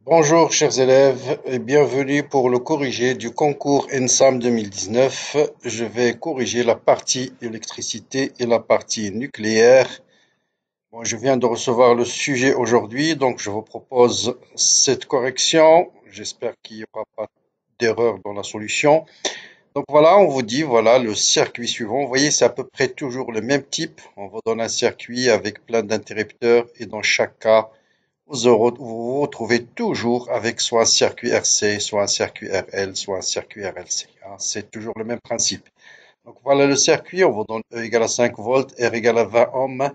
Bonjour chers élèves et bienvenue pour le corrigé du concours ENSAM 2019. Je vais corriger la partie électricité et la partie nucléaire. Bon, je viens de recevoir le sujet aujourd'hui, donc je vous propose cette correction. J'espère qu'il n'y aura pas d'erreur dans la solution. Donc voilà, on vous dit, voilà le circuit suivant. Vous voyez, c'est à peu près toujours le même type. On vous donne un circuit avec plein d'interrupteurs et dans chaque cas, vous vous retrouvez toujours avec soit un circuit RC, soit un circuit RL, soit un circuit RLC, hein. C'est toujours le même principe. Donc voilà le circuit, on vous donne E égale à 5 volts, R égale à 20 ohms,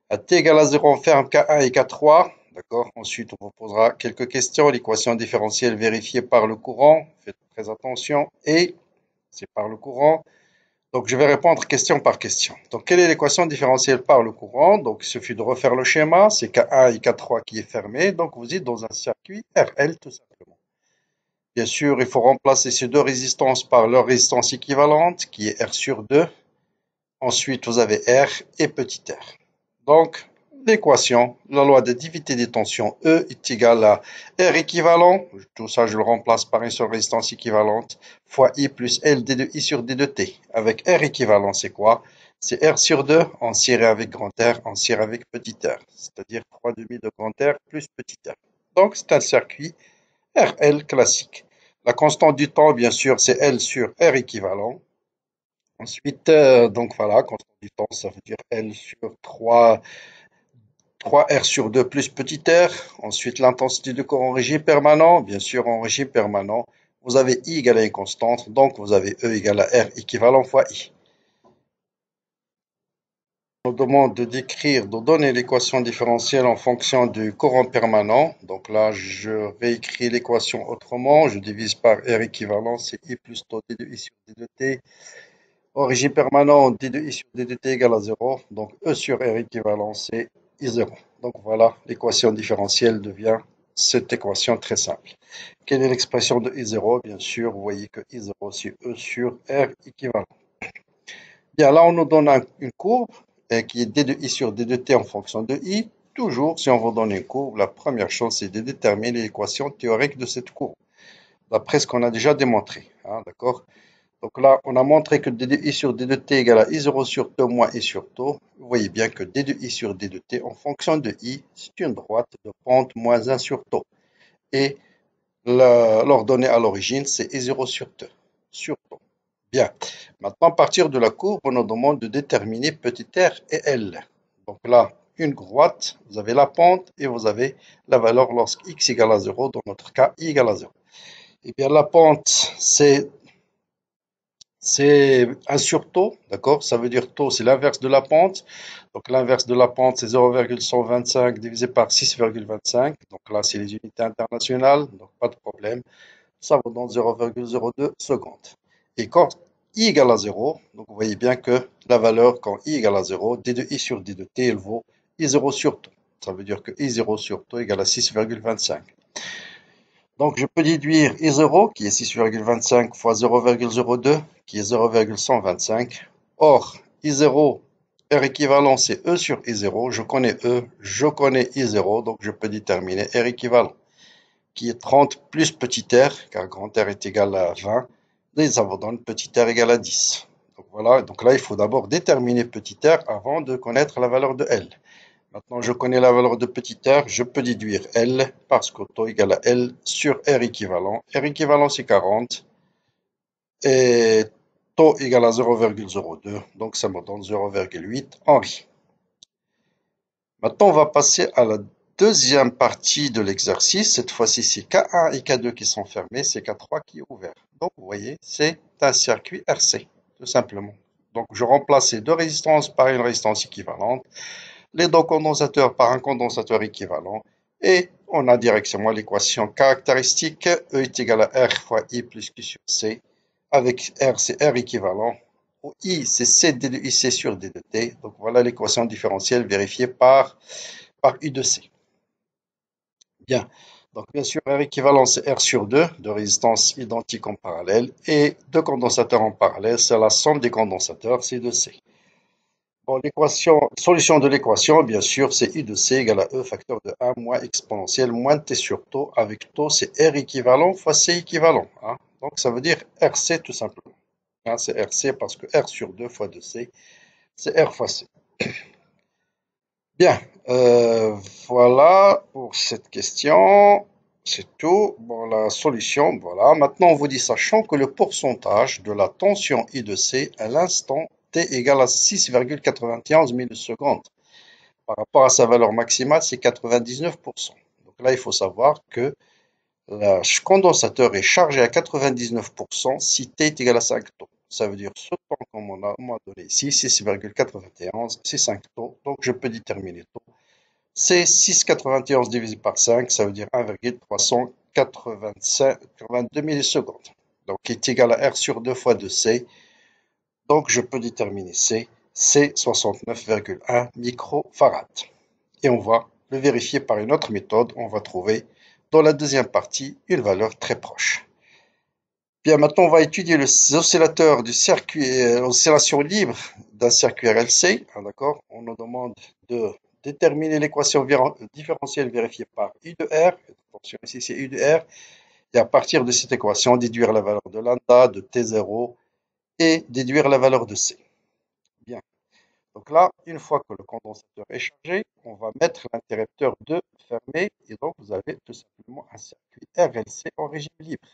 à T égale à 0, on ferme K1 et K3. D'accord. Ensuite, on vous posera quelques questions. L'équation différentielle vérifiée par le courant. Faites très attention. Et c'est par le courant. Donc, je vais répondre question par question. Donc, quelle est l'équation différentielle par le courant? Donc, il suffit de refaire le schéma. C'est K1 et K3 qui est fermé. Donc, vous êtes dans un circuit RL tout simplement. Bien sûr, il faut remplacer ces deux résistances par leur résistance équivalente, qui est R sur 2. Ensuite, vous avez R et petit r. Donc, l'équation, la loi de dividende des tensions E est égale à R équivalent, tout ça je le remplace par une seule résistance équivalente, fois I plus L d de I sur d de T. Avec R équivalent, c'est quoi? C'est R sur 2 en ciré avec grand R, en ciré avec petit r, c'est-à-dire 3 demi de grand R plus petit r. Donc, c'est un circuit RL classique. La constante du temps, bien sûr, c'est L sur R équivalent. Ensuite, donc voilà, constante du temps, ça veut dire L sur 3R sur 2 plus petit r. Ensuite, l'intensité du corps en régime permanent. Bien sûr, en régime permanent, vous avez I égale à une constante, donc vous avez E égale à R équivalent fois I. On nous demande de décrire, de donner l'équation différentielle en fonction du courant permanent. Donc là, je réécris l'équation autrement. Je divise par R équivalent, c'est I plus taux d de I sur d de T. Au régime permanent, d de I sur d de T égale à 0. Donc E sur R équivalent, c'est I0. Donc voilà, l'équation différentielle devient cette équation très simple. Quelle est l'expression de I0? Bien sûr, vous voyez que I0, c'est E sur R équivalent. Bien, là, on nous donne une courbe qui est d de I sur d de T en fonction de I. Toujours, si on vous donne une courbe, la première chose, c'est de déterminer l'équation théorique de cette courbe, d'après ce qu'on a déjà démontré, hein, d'accord? Donc là, on a montré que d de I sur d de T égale à I0 sur T moins I sur T. Vous voyez bien que d de I sur d de T en fonction de I, c'est une droite de pente moins 1 sur T. Et l'ordonnée à l'origine, c'est I0 sur T. Sur T. Bien. Maintenant, à partir de la courbe, on nous demande de déterminer petit r et L. Donc là, une droite, vous avez la pente et vous avez la valeur lorsque x égale à 0, dans notre cas, y égale à 0. Eh bien, la pente, c'est un sur taux, d'accord? Ça veut dire taux, c'est l'inverse de la pente. Donc l'inverse de la pente, c'est 0,125 divisé par 6,25. Donc là, c'est les unités internationales, donc pas de problème. Ça vous donne 0,02 secondes. Et quand i égale à 0, donc vous voyez bien que la valeur quand i égale à 0, d de i sur d de t, elle vaut i0 sur t. Ça veut dire que i0 sur t égale à 6,25. Donc, je peux déduire I0, qui est 6,25 fois 0,02, qui est 0,125. Or, I0, R équivalent, c'est E sur I0. Je connais E, je connais I0, donc je peux déterminer R équivalent, qui est 30 plus petit r, car grand R est égal à 20, et ça vous donne petit r égal à 10. Donc voilà, donc là, il faut d'abord déterminer petit r avant de connaître la valeur de L. Maintenant, je connais la valeur de petit r, je peux déduire L parce que taux égale à L sur R équivalent. R équivalent, c'est 40 et taux égale à 0,02, donc ça me donne 0,8 Henri. Maintenant, on va passer à la deuxième partie de l'exercice. Cette fois-ci, c'est K1 et K2 qui sont fermés, c'est K3 qui est ouvert. Donc, vous voyez, c'est un circuit RC, tout simplement. Donc, je remplace ces deux résistances par une résistance équivalente, les deux condensateurs par un condensateur équivalent, et on a directement l'équation caractéristique E est égal à R fois I plus Q sur C, avec R, c'est R équivalent, où I, c'est C d de IC sur d de T. Donc voilà l'équation différentielle vérifiée par U de C. Bien, donc bien sûr, R équivalent, c'est R sur 2, de résistance identique en parallèle, et deux condensateurs en parallèle, c'est la somme des condensateurs, C de C. Bon, solution de l'équation, bien sûr, c'est I de C égale à E facteur de 1 moins exponentielle moins T sur taux. Avec taux, c'est R équivalent fois C équivalent, hein. Donc, ça veut dire RC tout simplement, hein. C'est RC parce que R sur 2 fois 2C, c'est R fois C. Bien, voilà pour cette question. C'est tout. Bon, la solution, voilà. Maintenant, on vous dit, sachant que le pourcentage de la tension I de C à l'instant T égale à 6,91 millisecondes par rapport à sa valeur maximale, c'est 99%. Donc là, il faut savoir que le condensateur est chargé à 99% si T est égal à 5 taux. Ça veut dire ce temps qu'on m'a donné ici, 6,91, c'est 5 taux. Donc, je peux déterminer taux. C'est 6,91 divisé par 5, ça veut dire 1,382 millisecondes. Donc, qui est égal à R sur 2 fois 2C. Donc, je peux déterminer C, c'est 69,1 microfarad. Et on va le vérifier par une autre méthode. On va trouver dans la deuxième partie une valeur très proche. Bien, maintenant, on va étudier les oscillateurs du circuit, oscillation libre d'un circuit RLC. Ah, d'accord? On nous demande de déterminer l'équation différentielle vérifiée par I de R. Attention, ici, c'est I de R. Et à partir de cette équation, déduire la valeur de lambda, de T0 et déduire la valeur de C. Bien. Donc là, une fois que le condensateur est chargé, on va mettre l'interrupteur de fermé. Et donc, vous avez tout simplement un circuit RLC en régime libre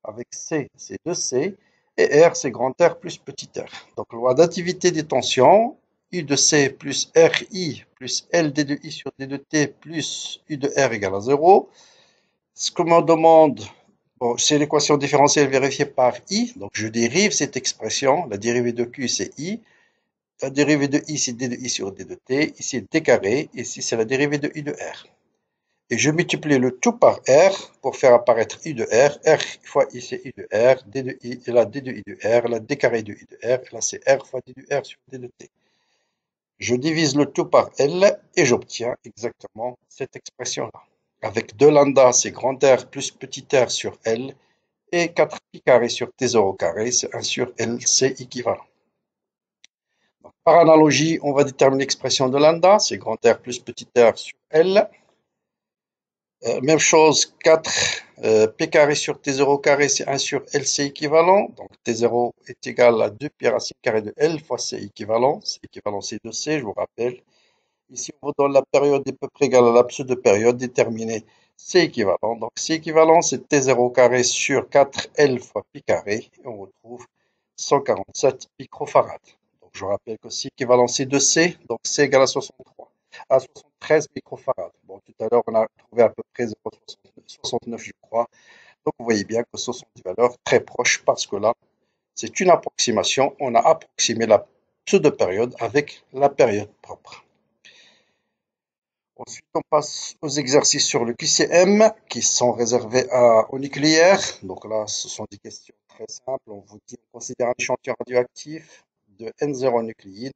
avec C, c'est 2C, et R, c'est grand R plus petit r. Donc, loi d'activité des tensions, U de C plus RI plus LD de I sur D de T plus U de R égale à 0. Ce que me demande, bon, c'est l'équation différentielle vérifiée par I. Donc, je dérive cette expression. La dérivée de Q, c'est I. La dérivée de I, c'est D de I sur D de T. Ici, D carré. Ici, c'est la dérivée de I de R. Et je multiplie le tout par R pour faire apparaître I de R. R fois I, c'est I de R. D de I, et là, D de I de R. La D carré de I de R. Et là, c'est R fois D de R sur D de T. Je divise le tout par L et j'obtiens exactement cette expression-là. Avec 2 lambda, c'est grand R plus petit r sur L. Et 4 pi carré sur T0 carré, c'est 1 sur L, c'est équivalent. Donc, par analogie, on va déterminer l'expression de lambda, c'est grand R plus petit r sur L. Même chose, 4 p carré sur t0 carré, c'est 1 sur LC équivalent. Donc t0 est égal à 2 pi racine carrée de L fois C équivalent. C'est équivalent C de C, je vous rappelle. Ici, on vous donne la période est à peu près égale à l'absolu de période déterminée. C équivalent. Donc C équivalent, c'est t0 carré sur 4L fois pi carré. Et on retrouve 147 microfarad. Donc je vous rappelle que C équivalent C de C, donc C égale à 63 à 73 microfarad. Bon, tout à l'heure, on a trouvé à peu près 0,69, je crois. Donc, vous voyez bien que ce sont des valeurs très proches parce que là, c'est une approximation. On a approximé la pseudo-période avec la période propre. Ensuite, on passe aux exercices sur le QCM qui sont réservés au nucléaire. Donc là, ce sont des questions très simples. On vous dit, on considère un échantillon radioactif de N0 nucléide.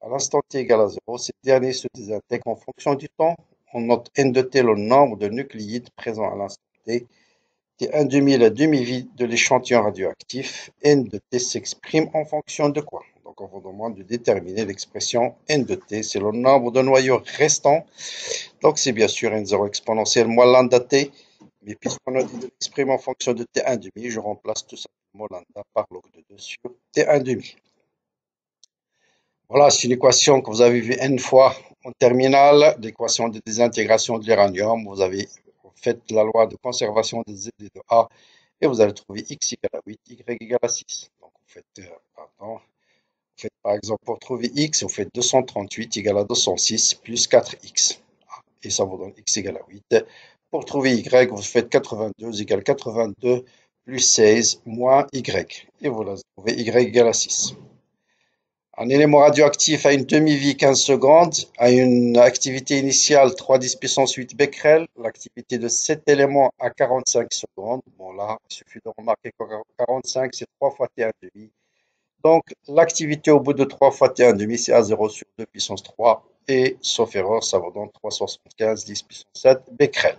À l'instant t égale à 0, ces derniers se désintègrent en fonction du temps. On note n de t le nombre de nucléides présents à l'instant t. T1 la demi-vie de l'échantillon radioactif. N de t s'exprime en fonction de quoi? Donc on vous demande de déterminer l'expression n de t, c'est le nombre de noyaux restants. Donc c'est bien sûr n0 exponentielle moins lambda t. Mais puisqu'on a dit de l'exprimer en fonction de t1 je remplace tout simplement lambda par log de 2 sur t1. Voilà, c'est une équation que vous avez vue n fois en terminale, l'équation de désintégration de l'uranium. Vous fait la loi de conservation des Z et de A et vous allez trouver x égale à 8, y égale à 6. Donc vous faites par exemple pour trouver x, vous faites 238 égale à 206 plus 4x. Et ça vous donne x égale à 8. Pour trouver y, vous faites 82 égale 82 plus 16 moins y. Et vous trouvez y égale à 6. Un élément radioactif a une demi-vie 15 secondes, a une activité initiale 3 × 10^8 becquerel. L'activité de cet élément a 45 secondes. Bon là, il suffit de remarquer que 45 c'est 3 fois T1,5. Donc l'activité au bout de 3 fois T1,5 c'est à 0 sur 2 puissance 3. Et sauf erreur, ça vous donne 375 10 puissance 7 becquerel.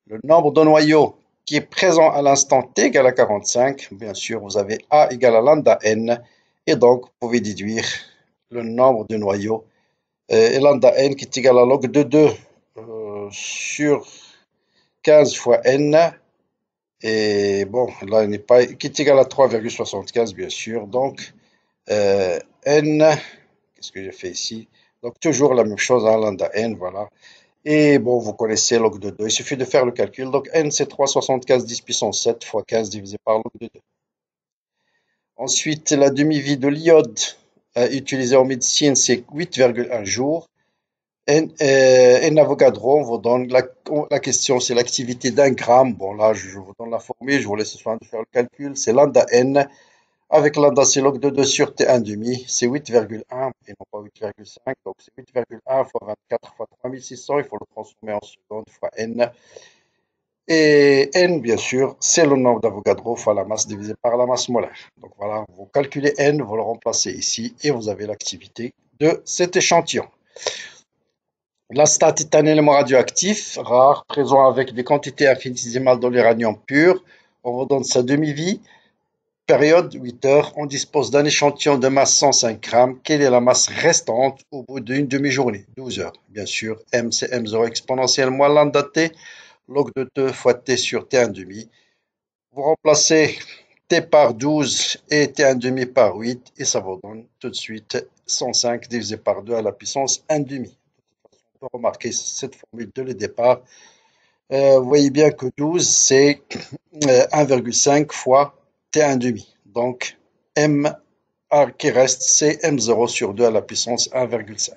Le nombre de noyaux qui est présent à l'instant T égale à 45. Bien sûr, vous avez A égale à lambda N. Et donc, vous pouvez déduire le nombre de noyaux. Et lambda n qui est égal à log de 2 sur 15 fois n. Et bon, là, il n'est pas, qui est égal à 3,75, bien sûr. Donc, n, qu'est-ce que j'ai fait ici? Donc, toujours la même chose, hein, lambda n, voilà. Et bon, vous connaissez log de 2. Il suffit de faire le calcul. Donc, n, c'est 3,75 10 puissance 7 fois 15 divisé par log de 2. Ensuite, la demi-vie de l'iode utilisée en médecine, c'est 8,1 jours. N Avogadro, on vous donne la question, c'est l'activité d'un gramme. Bon, là, je vous donne la formule, je vous laisse le soin de faire le calcul. C'est lambda n. Avec lambda, c'est log de 2 sur T1 demi, c'est 8,1 et non pas 8,5. Donc, c'est 8,1 fois 24 fois 3600. Il faut le transformer en secondes fois n. Et n, bien sûr, c'est le nombre d'Avogadro fois la masse divisé par la masse molaire. Donc voilà, vous calculez n, vous le remplacez ici et vous avez l'activité de cet échantillon. L'astate est un élément radioactif rare, présent avec des quantités infinitésimales de l'uranium pur. On vous donne sa demi-vie. Période 8 heures. On dispose d'un échantillon de masse 105 grammes. Quelle est la masse restante au bout d'une demi-journée? 12 heures. Bien sûr, m c'est m0 exponentielle moins lambda t, log de 2 fois t sur t1 demi. Vous remplacez t par 12 et t1 demi par 8 et ça vous donne tout de suite 105 divisé par 2 à la puissance 1 demi. On peut remarquer cette formule de le départ. Vous voyez bien que 12 c'est 1,5 fois t1 demi. Donc m qui reste c'est m0 sur 2 à la puissance 1,5.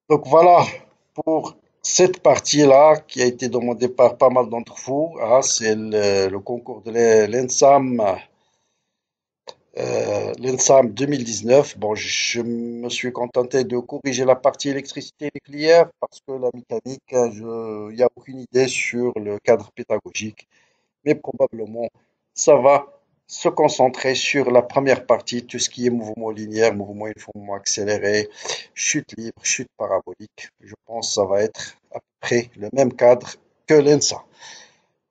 Donc voilà pour cette partie-là qui a été demandée par pas mal d'entre vous. Ah, c'est le concours de l'ENSAM 2019. Bon, je me suis contenté de corriger la partie électricité nucléaire parce que la mécanique, il n'y a aucune idée sur le cadre pédagogique. Mais probablement, ça va se concentrer sur la première partie, tout ce qui est mouvement linéaire, mouvement uniformément accéléré, chute libre, chute parabolique. Je pense que ça va être à peu près le même cadre que l'ENSA.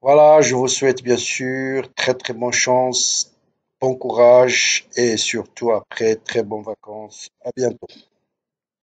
Voilà, je vous souhaite bien sûr très très bonne chance, bon courage et surtout après très bonnes vacances. À bientôt.